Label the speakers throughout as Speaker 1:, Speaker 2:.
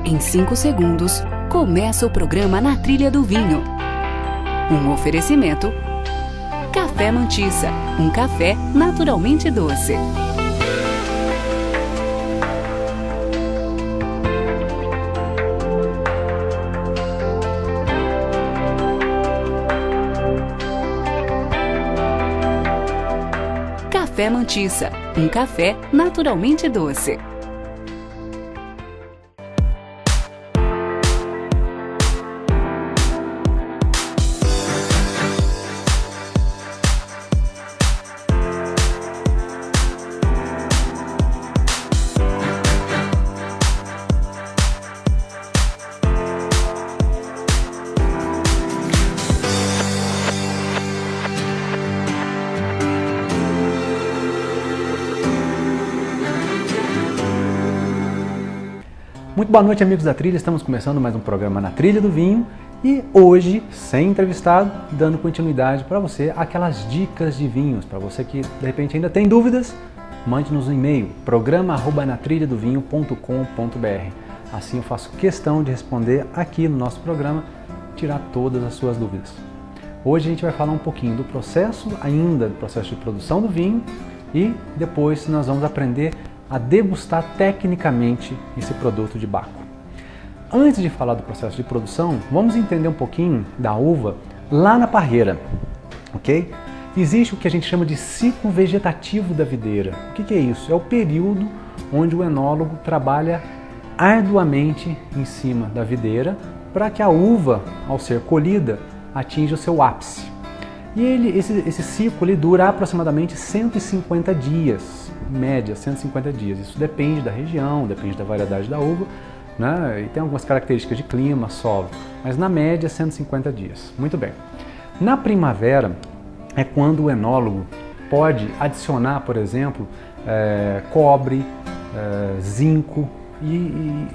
Speaker 1: Em 5 segundos, começa o programa Na Trilha do Vinho. Um oferecimento: Café Mantissa, um café naturalmente doce. Café Mantissa, um café naturalmente doce.
Speaker 2: Muito boa noite, amigos da trilha. Estamos começando mais um programa Na Trilha do Vinho e hoje, sem entrevistado, dando continuidade para você aquelas dicas de vinhos. Para você que de repente ainda tem dúvidas, mande-nos um e-mail, programa@natrilhadovinho.com.br. Assim eu faço questão de responder aqui no nosso programa, tirar todas as suas dúvidas. Hoje a gente vai falar um pouquinho do processo, ainda do processo de produção do vinho, e depois nós vamos aprender a degustar tecnicamente esse produto de Baco. Antes de falar do processo de produção, vamos entender um pouquinho da uva lá na parreira, ok? Existe o que a gente chama de ciclo vegetativo da videira. O que é isso? É o período onde o enólogo trabalha arduamente em cima da videira para que a uva, ao ser colhida, atinja o seu ápice. E esse ciclo ele dura aproximadamente 150 dias, em média 150 dias. Isso depende da região, depende da variedade da uva, né? E tem algumas características de clima, solo, mas na média 150 dias. Muito bem. Na primavera é quando o enólogo pode adicionar, por exemplo, cobre, zinco, e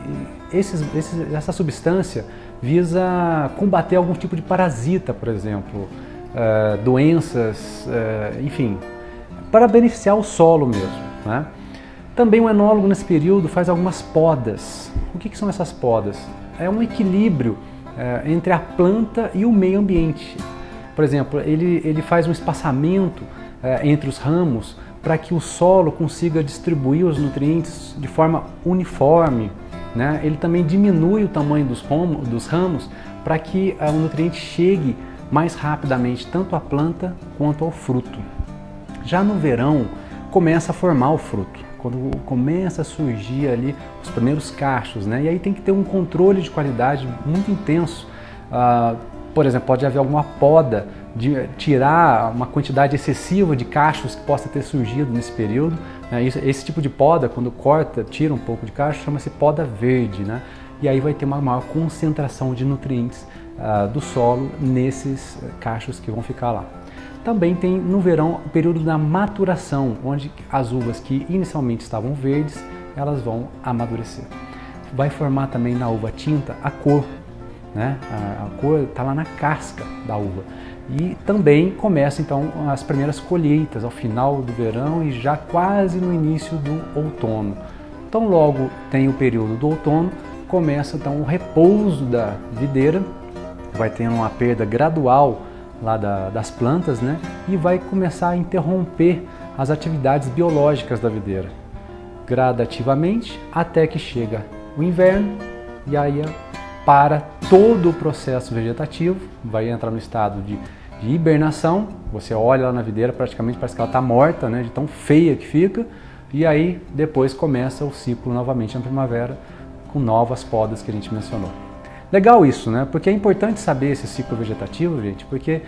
Speaker 2: essa substância visa combater algum tipo de parasita, por exemplo, doenças, enfim, para beneficiar o solo mesmo, né? Também o enólogo nesse período faz algumas podas. O que são essas podas? É um equilíbrio entre a planta e o meio ambiente. Por exemplo, ele faz um espaçamento entre os ramos para que o solo consiga distribuir os nutrientes de forma uniforme, né? Ele também diminui o tamanho dos ramos para que o nutriente chegue mais rapidamente tanto à planta quanto ao fruto. Já no verão começa a formar o fruto, quando começa a surgir ali os primeiros cachos, né? E aí tem que ter um controle de qualidade muito intenso. Por exemplo, pode haver alguma poda de tirar uma quantidade excessiva de cachos que possa ter surgido nesse período. Esse tipo de poda, quando corta, tira um pouco de cacho, chama-se poda verde, né? E aí vai ter uma maior concentração de nutrientes do solo nesses cachos que vão ficar lá. Também tem no verão o período da maturação, onde as uvas que inicialmente estavam verdes, elas vão amadurecer. Vai formar também na uva tinta a cor, né? A cor está lá na casca da uva. E também começa então as primeiras colheitas ao final do verão e já quase no início do outono. Então logo tem o período do outono, começa então o repouso da videira, vai tendo uma perda gradual lá das plantas, né? E vai começar a interromper as atividades biológicas da videira, gradativamente, até que chega o inverno e aí para todo o processo vegetativo, vai entrar no estado de hibernação. Você olha lá na videira, praticamente parece que ela está morta, né? De tão feia que fica, e aí depois começa o ciclo novamente na primavera, com novas podas que a gente mencionou. Legal isso, né? Porque é importante saber esse ciclo vegetativo, gente, porque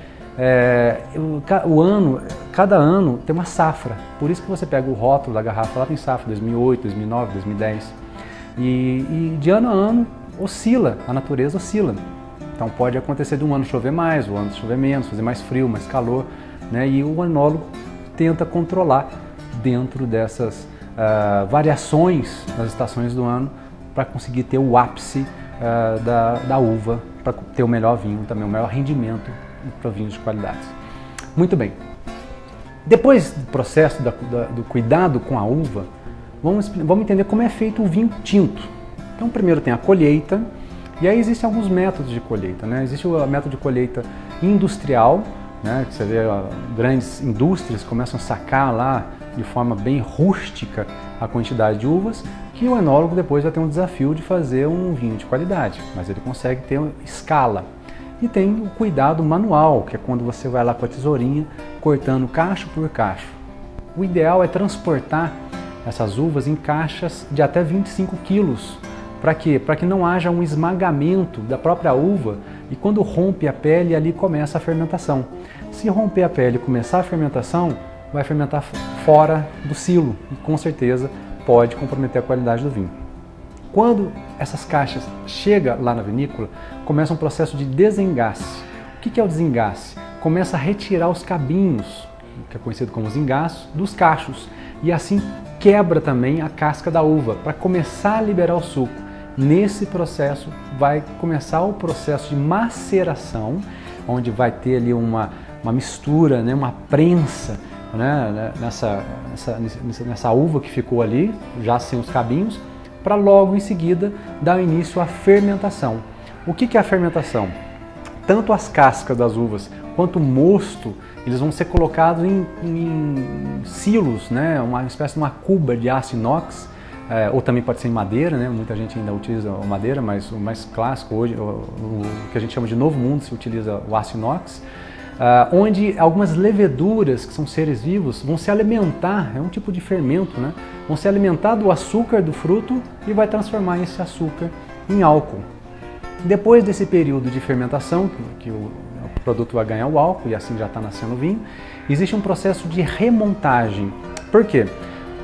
Speaker 2: cada ano tem uma safra. Por isso que você pega o rótulo da garrafa, lá tem safra 2008, 2009, 2010. E de ano a ano oscila, a natureza oscila. Então pode acontecer de um ano chover mais, o ano chover menos, fazer mais frio, mais calor, né? E o enólogo tenta controlar dentro dessas variações nas estações do ano para conseguir ter o ápice da uva, para ter o melhor vinho, também o melhor rendimento para vinhos de qualidade. Muito bem. Depois do processo do cuidado com a uva, vamos entender como é feito o vinho tinto. Então, primeiro tem a colheita, e aí existem alguns métodos de colheita, né? Existe o método de colheita industrial, né? Que você vê grandes indústrias começam a sacar lá de forma bem rústica a quantidade de uvas, que o enólogo depois vai ter um desafio de fazer um vinho de qualidade, mas ele consegue ter uma escala. E tem o cuidado manual, que é quando você vai lá com a tesourinha cortando cacho por cacho. O ideal é transportar essas uvas em caixas de até 25 quilos. Para quê? Para que não haja um esmagamento da própria uva e quando rompe a pele, ali começa a fermentação. Se romper a pele e começar a fermentação, vai fermentar fora do silo e com certeza pode comprometer a qualidade do vinho. Quando essas caixas chegam lá na vinícola, começa um processo de desengasse. O que é o desengasse? Começa a retirar os cabinhos, que é conhecido como os engaços, dos cachos e assim quebra também a casca da uva para começar a liberar o suco. Nesse processo vai começar o processo de maceração, onde vai ter ali uma mistura, né, uma prensa, né, nessa uva que ficou ali, já sem os cabinhos, para logo em seguida dar início à fermentação. O que é a fermentação? Tanto as cascas das uvas quanto o mosto, eles vão ser colocados em silos, né, uma espécie de uma cuba de aço inox, ou também pode ser em madeira, né? Muita gente ainda utiliza madeira, mas o mais clássico hoje, o que a gente chama de novo mundo, se utiliza o aço inox, onde algumas leveduras, que são seres vivos, vão se alimentar, é um tipo de fermento, né? Vão se alimentar do açúcar do fruto e vai transformar esse açúcar em álcool. Depois desse período de fermentação, que o produto vai ganhar o álcool e assim já está nascendo o vinho, existe um processo de remontagem. Por quê?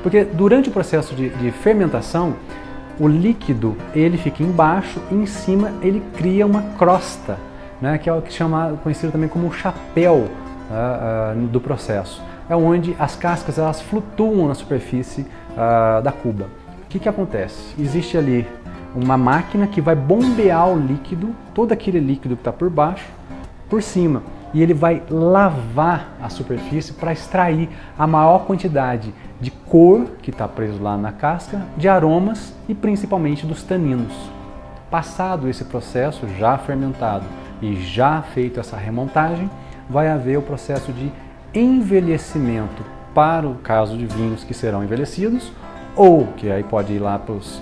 Speaker 2: Porque durante o processo de fermentação, o líquido ele fica embaixo e em cima ele cria uma crosta, né, que é o que conhecido também como o chapéu do processo. É onde as cascas elas flutuam na superfície da cuba. O que acontece? Existe ali uma máquina que vai bombear o líquido, todo aquele líquido que está por baixo, por cima. E ele vai lavar a superfície para extrair a maior quantidade de cor que está preso lá na casca, de aromas e principalmente dos taninos. Passado esse processo já fermentado e já feito essa remontagem, vai haver o processo de envelhecimento para o caso de vinhos que serão envelhecidos, ou que aí pode ir lá para os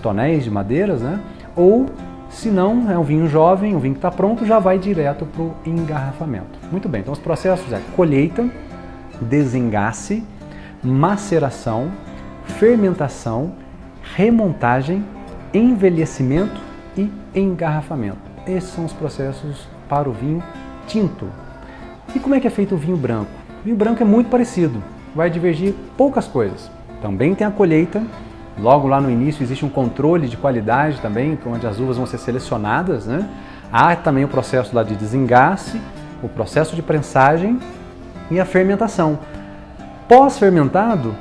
Speaker 2: tonéis de madeiras, né? Ou se não, é um vinho jovem, um vinho que está pronto, já vai direto para o engarrafamento. Muito bem, então os processos é colheita, desengasse, maceração, fermentação, remontagem, envelhecimento e engarrafamento. Esses são os processos para o vinho tinto. E como é que é feito o vinho branco? O vinho branco é muito parecido, vai divergir poucas coisas. Também tem a colheita. Logo lá no início existe um controle de qualidade também, onde as uvas vão ser selecionadas, né? Há também o processo lá de desengasse, o processo de prensagem e a fermentação. Pós-fermentado,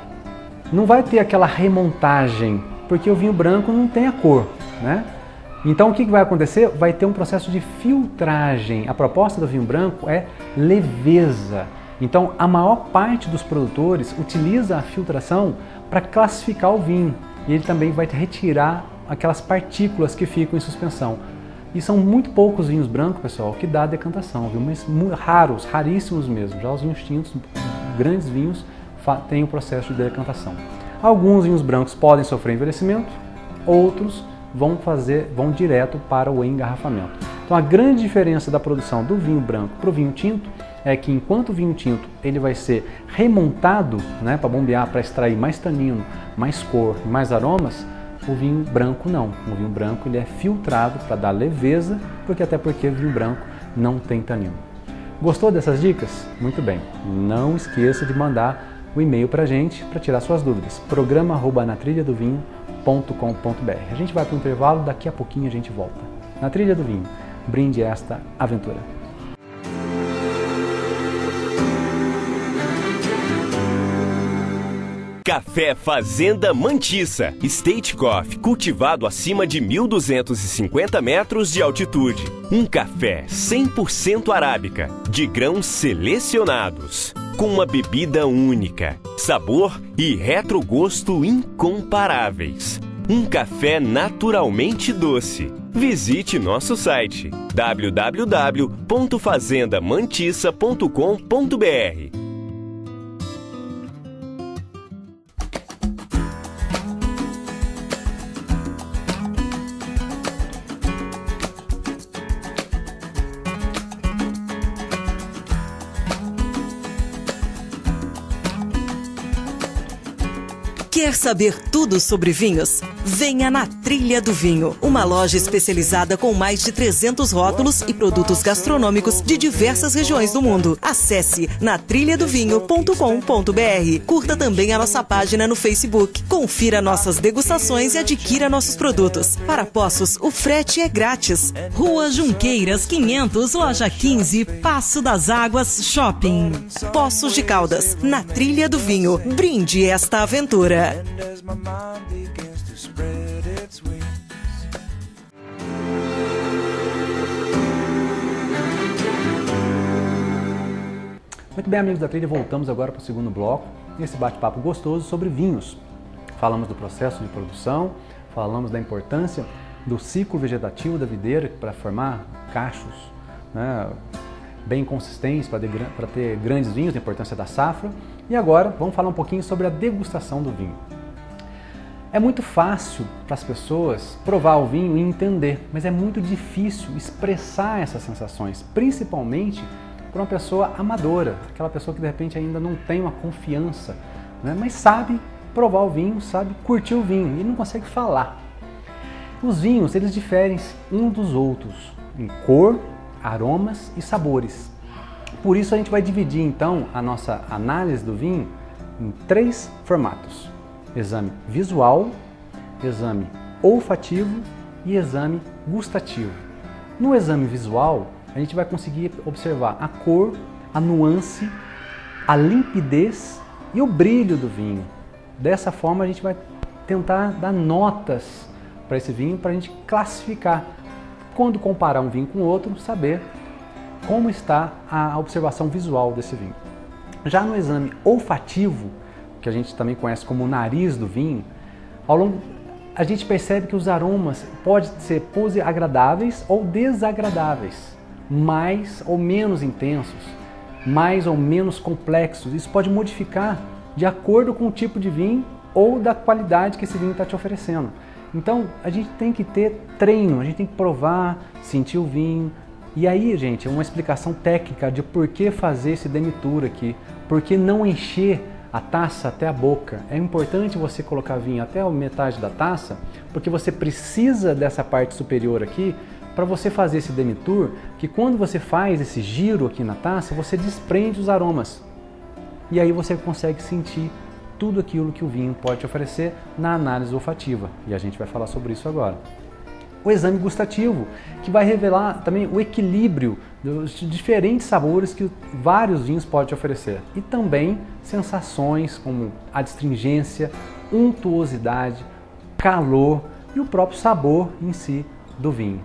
Speaker 2: não vai ter aquela remontagem, porque o vinho branco não tem a cor, né? Então o que vai acontecer? Vai ter um processo de filtragem. A proposta do vinho branco é leveza. Então a maior parte dos produtores utiliza a filtração para classificar o vinho. E ele também vai retirar aquelas partículas que ficam em suspensão. E são muito poucos vinhos brancos, pessoal, que dá decantação, viu? Mas raros, raríssimos mesmo. Já os vinhos tintos, grandes vinhos, têm o processo de decantação. Alguns vinhos brancos podem sofrer envelhecimento, outros vão direto para o engarrafamento. Então a grande diferença da produção do vinho branco para o vinho tinto é que enquanto o vinho tinto ele vai ser remontado, né, para bombear, para extrair mais tanino, mais cor, mais aromas, o vinho branco não. O vinho branco ele é filtrado para dar leveza, até porque o vinho branco não tem tanino. Gostou dessas dicas? Muito bem. Não esqueça de mandar o e-mail para a gente para tirar suas dúvidas. programa@natrilhadovinho.com.br. A gente vai para o intervalo, daqui a pouquinho a gente volta. Na Trilha do Vinho, brinde esta aventura.
Speaker 3: Café Fazenda Mantiça, State Coffee, cultivado acima de 1.250 metros de altitude. Um café 100% arábica, de grãos selecionados, com uma bebida única, sabor e retrogosto incomparáveis. um café naturalmente doce. Visite nosso site www.fazendamantissa.com.br.
Speaker 4: Quer saber tudo sobre vinhos? Venha na Trilha do Vinho, uma loja especializada com mais de 300 rótulos e produtos gastronômicos de diversas regiões do mundo. Acesse natrilhadovinho.com.br. Curta também a nossa página no Facebook. Confira nossas degustações e adquira nossos produtos. Para Poços, o frete é grátis. Rua Junqueiras 500, loja 15, Passo das Águas, Shopping. Poços de Caldas, na Trilha do Vinho. Brinde esta aventura.
Speaker 2: Muito bem, amigos da trilha, voltamos agora para o segundo bloco, nesse bate-papo gostoso sobre vinhos. Falamos do processo de produção, falamos da importância do ciclo vegetativo da videira para formar cachos, né, bem consistentes para ter grandes vinhos, a importância da safra. E agora vamos falar um pouquinho sobre a degustação do vinho. É muito fácil para as pessoas provar o vinho e entender, mas é muito difícil expressar essas sensações, principalmente para uma pessoa amadora, aquela pessoa que de repente ainda não tem uma confiança, né, mas sabe provar o vinho, sabe curtir o vinho e não consegue falar. Os vinhos, eles diferem uns dos outros em cor, aromas e sabores. Por isso a gente vai dividir então a nossa análise do vinho em 3 formatos: exame visual, exame olfativo e exame gustativo. No exame visual, a gente vai conseguir observar a cor, a nuance, a limpidez e o brilho do vinho. Dessa forma a gente vai tentar dar notas para esse vinho, para a gente classificar. Quando comparar um vinho com outro, saber como está a observação visual desse vinho. Já no exame olfativo, que a gente também conhece como o nariz do vinho, a gente percebe que os aromas podem ser agradáveis ou desagradáveis, mais ou menos intensos, mais ou menos complexos. Isso pode modificar de acordo com o tipo de vinho ou da qualidade que esse vinho está te oferecendo. Então, a gente tem que ter treino, a gente tem que provar, sentir o vinho. E aí, gente, é uma explicação técnica de por que fazer esse demitura aqui, por que não encher a taça até a boca. É importante você colocar vinho até a metade da taça, porque você precisa dessa parte superior aqui para você fazer esse demitur, que quando você faz esse giro aqui na taça, você desprende os aromas. E aí você consegue sentir tudo aquilo que o vinho pode te oferecer na análise olfativa. E a gente vai falar sobre isso agora. O exame gustativo, que vai revelar também o equilíbrio dos diferentes sabores que vários vinhos podem te oferecer. E também sensações como a astringência, untuosidade, calor e o próprio sabor em si do vinho.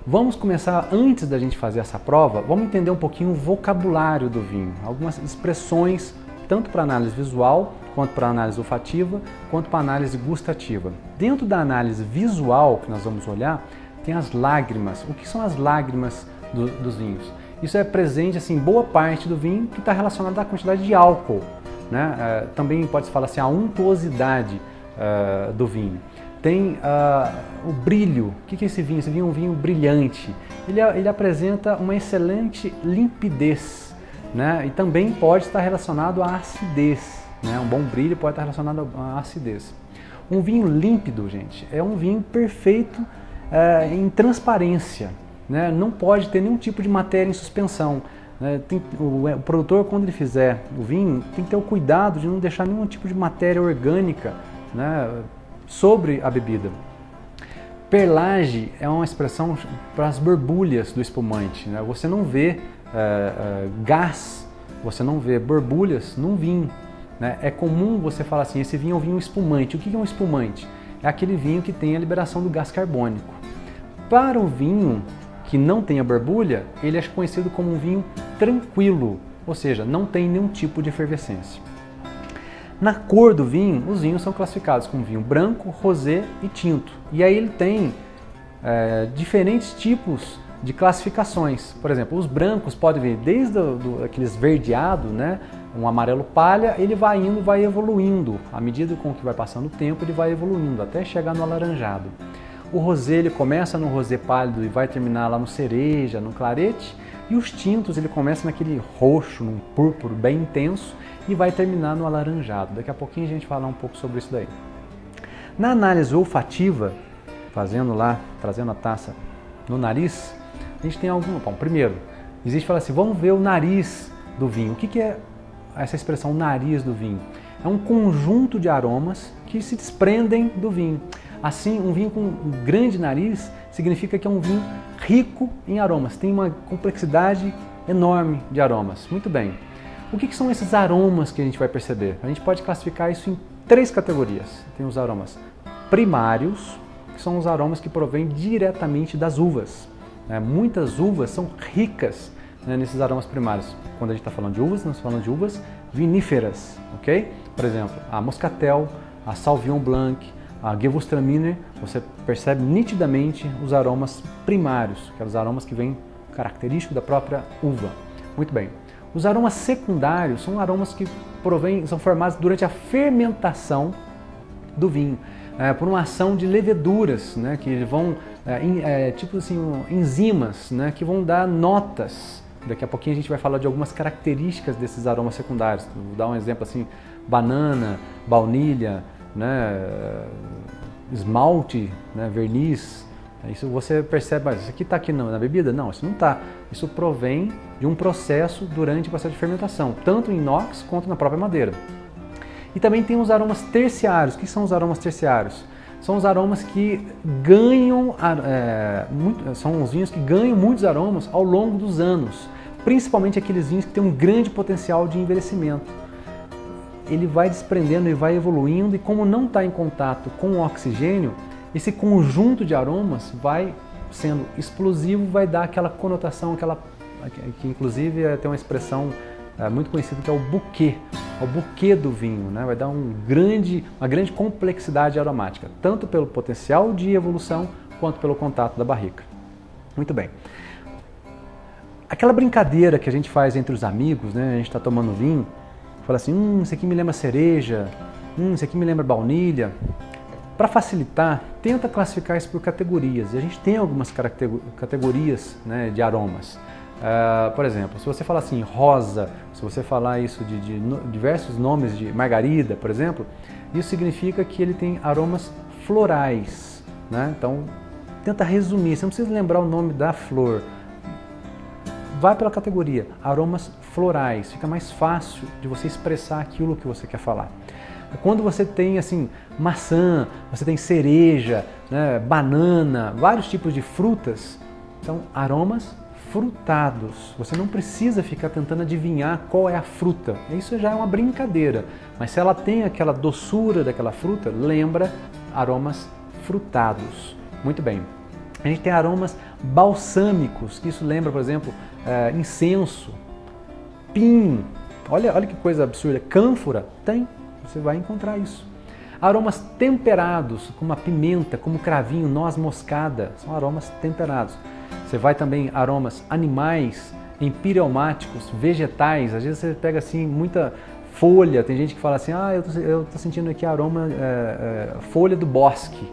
Speaker 2: Vamos começar, antes da gente fazer essa prova, vamos entender um pouquinho o vocabulário do vinho. Algumas expressões, tanto para análise visual, quanto para análise olfativa, quanto para análise gustativa. Dentro da análise visual que nós vamos olhar, tem as lágrimas. O que são as lágrimas dos vinhos? Isso é presente assim, em boa parte do vinho que está relacionado à quantidade de álcool, né? Também pode-se falar assim, a untuosidade do vinho. Tem o brilho. O que é esse vinho? Esse vinho é um vinho brilhante. Ele apresenta uma excelente limpidez, né? E também pode estar relacionado à acidez. Né? Um bom brilho pode estar relacionado à acidez. Um vinho límpido, gente, é um vinho perfeito em transparência. Né? Não pode ter nenhum tipo de matéria em suspensão. Né? O produtor, quando ele fizer o vinho, tem que ter o cuidado de não deixar nenhum tipo de matéria orgânica, né, sobre a bebida. Perlage é uma expressão para as borbulhas do espumante. Né? Você não vê gás, você não vê borbulhas num vinho. Né? É comum você falar assim, esse vinho é um vinho espumante. O que é um espumante? É aquele vinho que tem a liberação do gás carbônico. Para o vinho que não tem a borbulha, ele é conhecido como um vinho tranquilo, ou seja, não tem nenhum tipo de efervescência. Na cor do vinho, os vinhos são classificados como vinho branco, rosé e tinto. E aí ele tem diferentes tipos de classificações. Por exemplo, os brancos podem vir desde aquele esverdeado, né? Um amarelo palha, ele vai indo, vai evoluindo. À medida com que vai passando o tempo, ele vai evoluindo até chegar no alaranjado. O rosé, ele começa no rosé pálido e vai terminar lá no cereja, no clarete. E os tintos, ele começa naquele roxo, num púrpura bem intenso e vai terminar no alaranjado. Daqui a pouquinho a gente vai falar um pouco sobre isso daí. Na análise olfativa, trazendo a taça no nariz, a gente tem Bom, primeiro, fala assim, vamos ver o nariz do vinho. O que é essa expressão nariz do vinho? É um conjunto de aromas que se desprendem do vinho. Assim, um vinho com um grande nariz significa que é um vinho rico em aromas, tem uma complexidade enorme de aromas. Muito bem. O que são esses aromas que a gente vai perceber? A gente pode classificar isso em 3 categorias. Tem os aromas primários, que são os aromas que provêm diretamente das uvas. Muitas uvas são ricas, né, nesses aromas primários. Quando a gente está falando de uvas, nós estamos falando de uvas viníferas, ok? Por exemplo, a Moscatel, a Sauvignon Blanc, a Gewürztraminer, você percebe nitidamente os aromas primários, aqueles aromas que vêm característicos da própria uva. Muito bem. Os aromas secundários são aromas que são formados durante a fermentação do vinho, por uma ação de leveduras, né, que vão, tipo assim, enzimas, né, que vão dar notas. Daqui a pouquinho a gente vai falar de algumas características desses aromas secundários. Vou dar um exemplo assim, banana, baunilha, né, esmalte, né, verniz. Isso você percebe, mas isso aqui está aqui na bebida? Não, isso não está. Isso provém de um processo durante o processo de fermentação, tanto em inox quanto na própria madeira. E também tem os aromas terciários. O que são os aromas terciários? São os aromas que ganham, são os vinhos que ganham muitos aromas ao longo dos anos, principalmente aqueles vinhos que têm um grande potencial de envelhecimento. Ele vai desprendendo e vai evoluindo, e como não está em contato com o oxigênio, esse conjunto de aromas vai sendo explosivo, vai dar aquela conotação, que inclusive tem uma expressão muito conhecida, que é o buquê do vinho, né? Vai dar uma grande complexidade aromática, tanto pelo potencial de evolução, quanto pelo contato da barrica. Muito bem. Aquela brincadeira que a gente faz entre os amigos, né? A gente está tomando vinho, fala assim, isso aqui me lembra cereja, isso aqui me lembra baunilha. Para facilitar, tenta classificar isso por categorias. E a gente tem algumas categorias, né, de aromas. Por exemplo, se você falar assim, rosa, se você falar isso de diversos nomes de margarida, por exemplo, isso significa que ele tem aromas florais, né? Então, tenta resumir, você não precisa lembrar o nome da flor. Vai pela categoria, aromas florais, fica mais fácil de você expressar aquilo que você quer falar. Quando você tem assim, maçã, você tem cereja, né, banana, vários tipos de frutas, então aromas frutados. Você não precisa ficar tentando adivinhar qual é a fruta. Isso já é uma brincadeira. Mas se ela tem aquela doçura daquela fruta, lembra aromas frutados. Muito bem. A gente tem aromas balsâmicos, que isso lembra, por exemplo, incenso, pinho. Olha que coisa absurda. Cânfora, tem. Você vai encontrar isso. Aromas temperados, como a pimenta, como o cravinho, noz moscada, são aromas temperados. Você vai também aromas animais, empireumáticos, vegetais. Às vezes você pega assim muita folha, tem gente que fala assim, eu tô sentindo aqui aroma folha do bosque,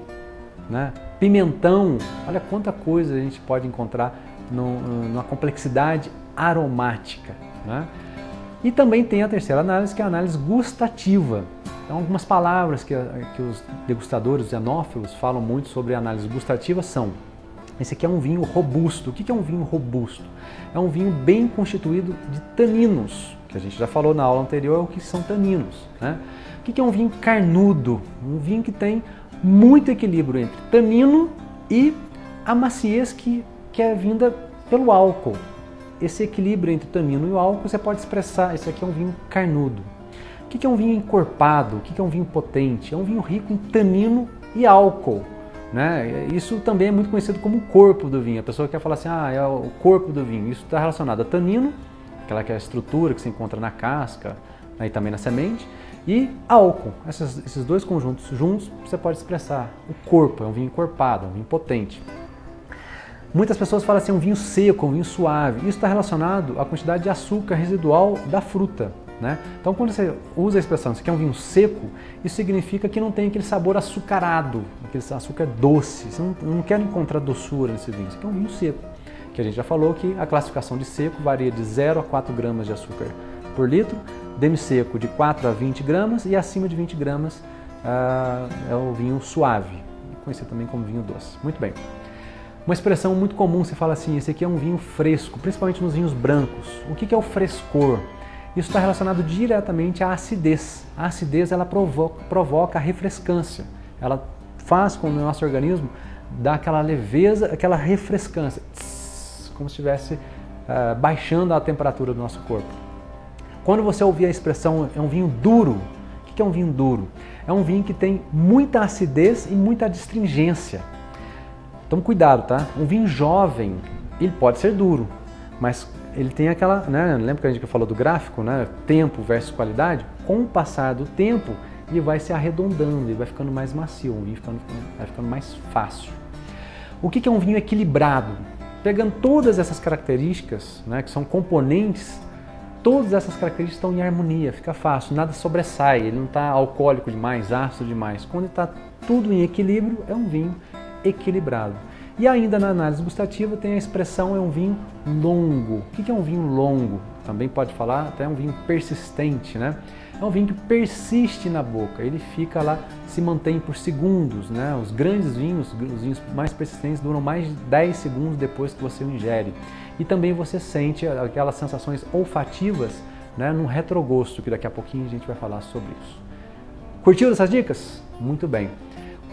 Speaker 2: né? Pimentão, olha quanta coisa a gente pode encontrar numa complexidade aromática, né? E também tem a terceira análise, que é a análise gustativa. Então, algumas palavras que os degustadores, os enófilos, falam muito sobre a análise gustativa são: esse aqui é um vinho robusto. O que é um vinho robusto? É um vinho bem constituído de taninos, que a gente já falou na aula anterior, o que são taninos, né? O que é um vinho carnudo? Um vinho que tem muito equilíbrio entre tanino e a maciez que é vinda pelo álcool. Esse equilíbrio entre o tanino e o álcool você pode expressar, esse aqui é um vinho carnudo. O que é um vinho encorpado? O que é um vinho potente? É um vinho rico em tanino e álcool, né? Isso também é muito conhecido como o corpo do vinho. A pessoa quer falar assim, é o corpo do vinho. Isso está relacionado a tanino, aquela que é a estrutura que se encontra na casca, né, e também na semente, E álcool, esses dois conjuntos juntos, você pode expressar o corpo, é um vinho encorpado, é um vinho potente. Muitas pessoas falam assim, um vinho seco, um vinho suave. Isso está relacionado à quantidade de açúcar residual da fruta, né? Então, quando você usa a expressão, isso aqui é um vinho seco, isso significa que não tem aquele sabor açucarado, aquele açúcar doce. Você não quer encontrar doçura nesse vinho, isso aqui é um vinho seco. Que a gente já falou que a classificação de seco varia de 0 a 4 gramas de açúcar por litro, demi-seco de 4 a 20 gramas e acima de 20 gramas é o vinho suave, conhecido também como vinho doce. Muito bem. Uma expressão muito comum, você fala assim, esse aqui é um vinho fresco, principalmente nos vinhos brancos. O que é o frescor? Isso está relacionado diretamente à acidez. A acidez ela provoca a refrescância. Ela faz com que o nosso organismo dá aquela leveza, aquela refrescância, como se estivesse baixando a temperatura do nosso corpo. Quando você ouvir a expressão é um vinho duro, o que é um vinho duro? É um vinho que tem muita acidez e muita adstringência. Então cuidado, tá? Um vinho jovem, ele pode ser duro, mas ele tem aquela, né? Lembra que a gente falou do gráfico, né? Tempo versus qualidade? Com o passar do tempo, ele vai se arredondando, ele vai ficando mais macio, o vinho vai ficando mais fácil. O que é um vinho equilibrado? Pegando todas essas características, né, que são componentes, todas essas características estão em harmonia, fica fácil, nada sobressai, ele não está alcoólico demais, ácido demais. Quando está tudo em equilíbrio, é um vinho equilibrado. E ainda na análise gustativa tem a expressão é um vinho longo. O que é um vinho longo? Também pode falar até um vinho persistente, né? É um vinho que persiste na boca, ele fica lá, se mantém por segundos, né? Os grandes vinhos, os vinhos mais persistentes duram mais de 10 segundos depois que você o ingere. E também você sente aquelas sensações olfativas, né, no retrogosto, que daqui a pouquinho a gente vai falar sobre isso. Curtiu essas dicas? Muito bem.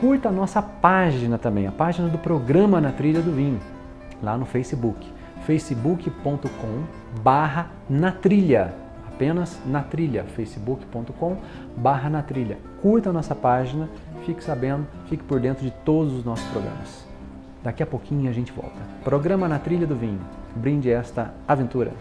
Speaker 2: Curta a nossa página também, a página do programa Na Trilha do Vinho, lá no Facebook, facebook.com/natrilha, apenas na trilha, facebook.com/natrilha. Curta a nossa página, fique sabendo, fique por dentro de todos os nossos programas. Daqui a pouquinho a gente volta. Programa Na Trilha do Vinho, brinde esta aventura.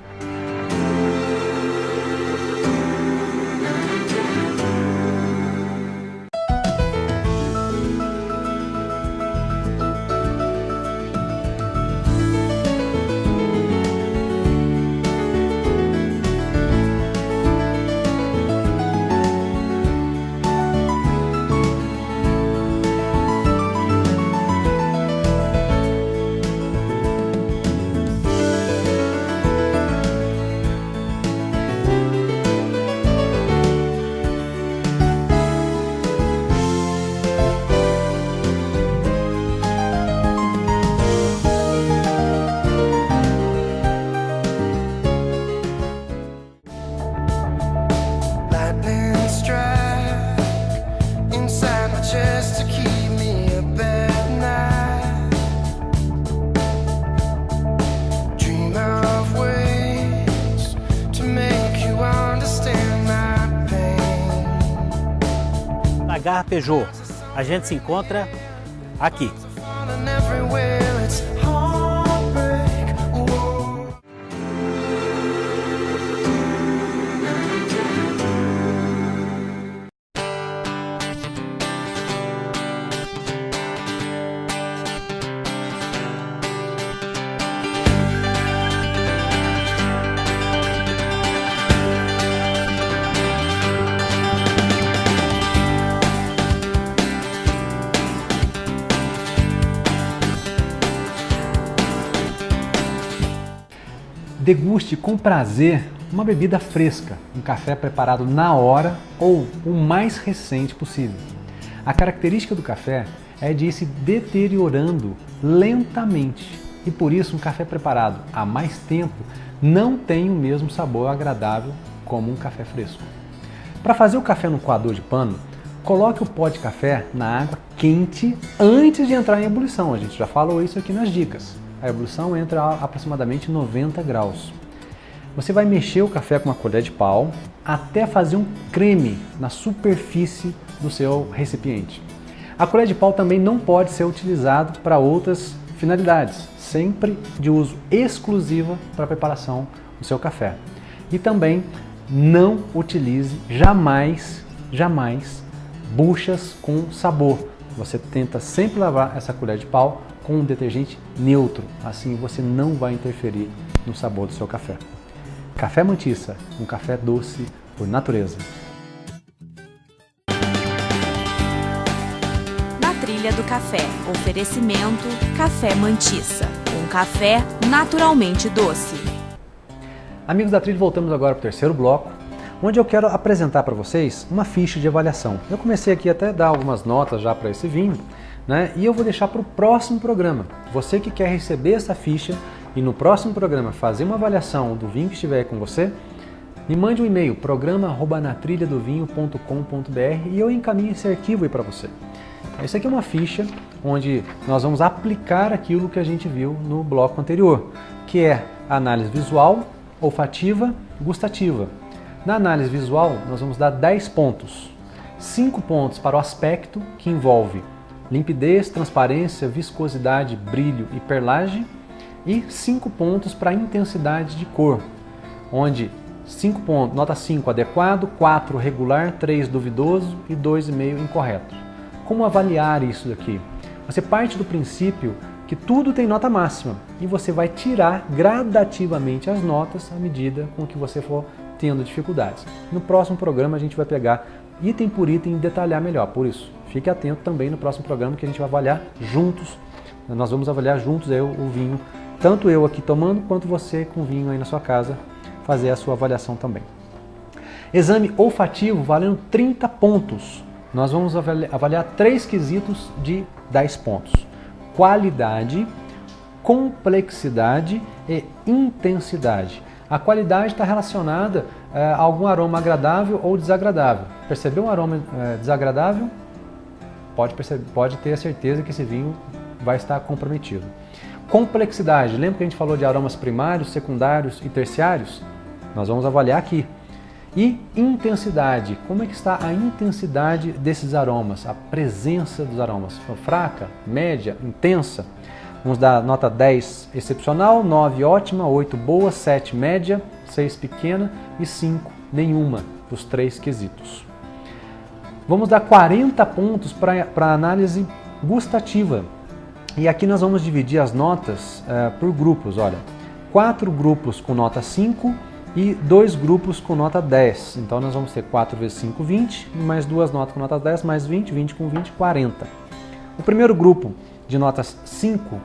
Speaker 5: Garra Peugeot, a gente se encontra aqui.
Speaker 2: Deguste com prazer uma bebida fresca, um café preparado na hora ou o mais recente possível. A característica do café é de ir se deteriorando lentamente e por isso um café preparado há mais tempo não tem o mesmo sabor agradável como um café fresco. Para fazer o café no coador de pano, coloque o pó de café na água quente antes de entrar em ebulição. A gente já falou isso aqui nas dicas. A ebulição entra a aproximadamente 90 graus. Você vai mexer o café com uma colher de pau até fazer um creme na superfície do seu recipiente. A colher de pau também não pode ser utilizada para outras finalidades, sempre de uso exclusiva para a preparação do seu café. E também não utilize jamais jamais buchas com sabor. Você tenta sempre lavar essa colher de pau com um detergente neutro, assim você não vai interferir no sabor do seu café. Café Mantissa, um café doce por natureza.
Speaker 6: Na Trilha do Café, oferecimento Café Mantissa, um café naturalmente doce.
Speaker 2: Amigos da Trilha, voltamos agora para o terceiro bloco, onde eu quero apresentar para vocês uma ficha de avaliação. Eu comecei aqui até a dar algumas notas já para esse vinho, né? E eu vou deixar para o próximo programa. Você que quer receber essa ficha e no próximo programa fazer uma avaliação do vinho que estiver aí com você, me mande um e-mail, programa@natrilhadovinho.com.br, e eu encaminho esse arquivo aí para você. Isso aqui é uma ficha onde nós vamos aplicar aquilo que a gente viu no bloco anterior, que é a análise visual, olfativa, gustativa. Na análise visual, nós vamos dar 10 pontos. 5 pontos para o aspecto, que envolve limpidez, transparência, viscosidade, brilho e perlagem. E 5 pontos para a intensidade de cor, onde 5 pontos, nota 5 adequado, 4 regular, 3 duvidoso e 2,5 incorreto. Como avaliar isso daqui? Você parte do princípio que tudo tem nota máxima e você vai tirar gradativamente as notas à medida com que você for tendo dificuldades. No próximo programa a gente vai pegar item por item e detalhar melhor, por isso fique atento também no próximo programa que a gente vai avaliar juntos. Nós vamos avaliar juntos aí o vinho, tanto eu aqui tomando quanto você com vinho aí na sua casa, fazer a sua avaliação também. Exame olfativo valendo 30 pontos. Nós vamos avaliar 3 quesitos de 10 pontos. Qualidade, complexidade e intensidade. A qualidade está relacionada a algum aroma agradável ou desagradável. Percebeu um aroma desagradável? Pode ter a certeza que esse vinho vai estar comprometido. Complexidade, lembra que a gente falou de aromas primários, secundários e terciários? Nós vamos avaliar aqui. E intensidade, como é que está a intensidade desses aromas, a presença dos aromas? Fraca, média, intensa? Vamos dar nota 10 excepcional, 9 ótima, 8 boa, 7 média, 6 pequena e 5 nenhuma, os 3 quesitos. Vamos dar 40 pontos para a análise gustativa. E aqui nós vamos dividir as notas por grupos. Olha, 4 grupos com nota 5 e 2 grupos com nota 10. Então nós vamos ter 4 vezes 5, 20, mais 2 notas com nota 10, mais 20, 20 com 20, 40. O primeiro grupo de notas 5,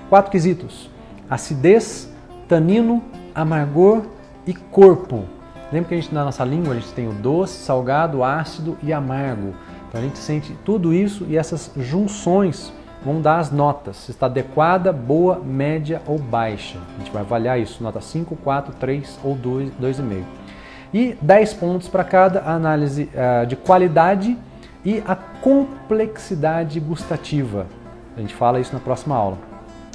Speaker 2: 4 quesitos: acidez, tanino, amargor e corpo. Lembra que a gente na nossa língua a gente tem o doce, salgado, ácido e amargo. Então a gente sente tudo isso e essas junções vão dar as notas, se está adequada, boa, média ou baixa. A gente vai avaliar isso, nota 5, 4, 3 ou 2,5. E 10 pontos para cada análise de qualidade e a complexidade gustativa. A gente fala isso na próxima aula.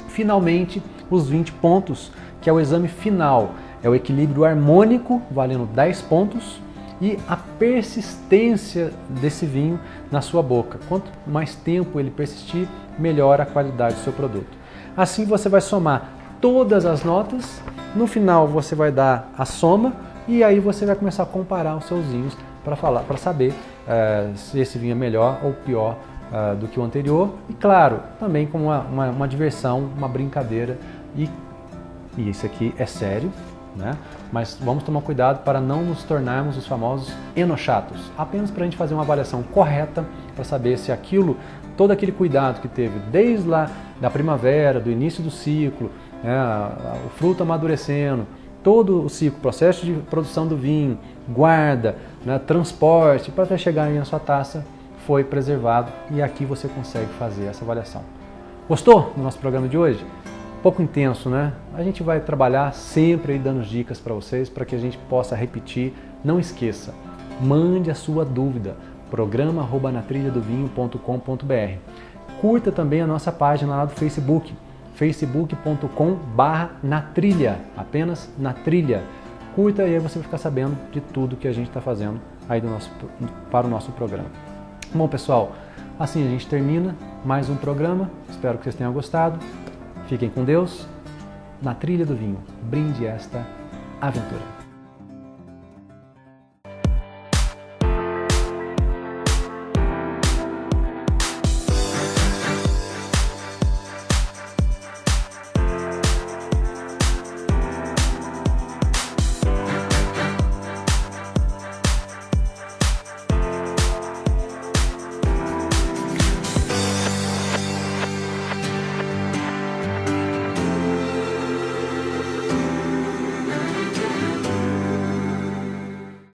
Speaker 2: Finalmente, os 20 pontos, que é o exame final. É o equilíbrio harmônico, valendo 10 pontos, e a persistência desse vinho na sua boca. Quanto mais tempo ele persistir, melhor a qualidade do seu produto. Assim você vai somar todas as notas, no final você vai dar a soma e aí você vai começar a comparar os seus vinhos para saber se esse vinho é melhor ou pior do que o anterior. E claro, também como uma diversão, uma brincadeira, e isso aqui é sério, né? Mas vamos tomar cuidado para não nos tornarmos os famosos enochatos, apenas para a gente fazer uma avaliação correta para saber se aquilo, todo aquele cuidado que teve desde lá da primavera, do início do ciclo, o fruto amadurecendo, todo o ciclo, processo de produção do vinho, guarda, transporte, para até chegar aí na sua taça, foi preservado, e aqui você consegue fazer essa avaliação. Gostou do nosso programa de hoje? Um pouco intenso, né? A gente vai trabalhar sempre aí dando dicas para vocês, para que a gente possa repetir. Não esqueça, mande a sua dúvida, programa@natrilhadovinho.com.br. Curta também a nossa página lá do Facebook, facebook.com/natrilha, apenas na trilha. Curta e aí você vai ficar sabendo de tudo que a gente está fazendo aí para o nosso programa. Bom, pessoal, assim a gente termina mais um programa. Espero que vocês tenham gostado. Fiquem com Deus. Na Trilha do Vinho, brinde esta aventura.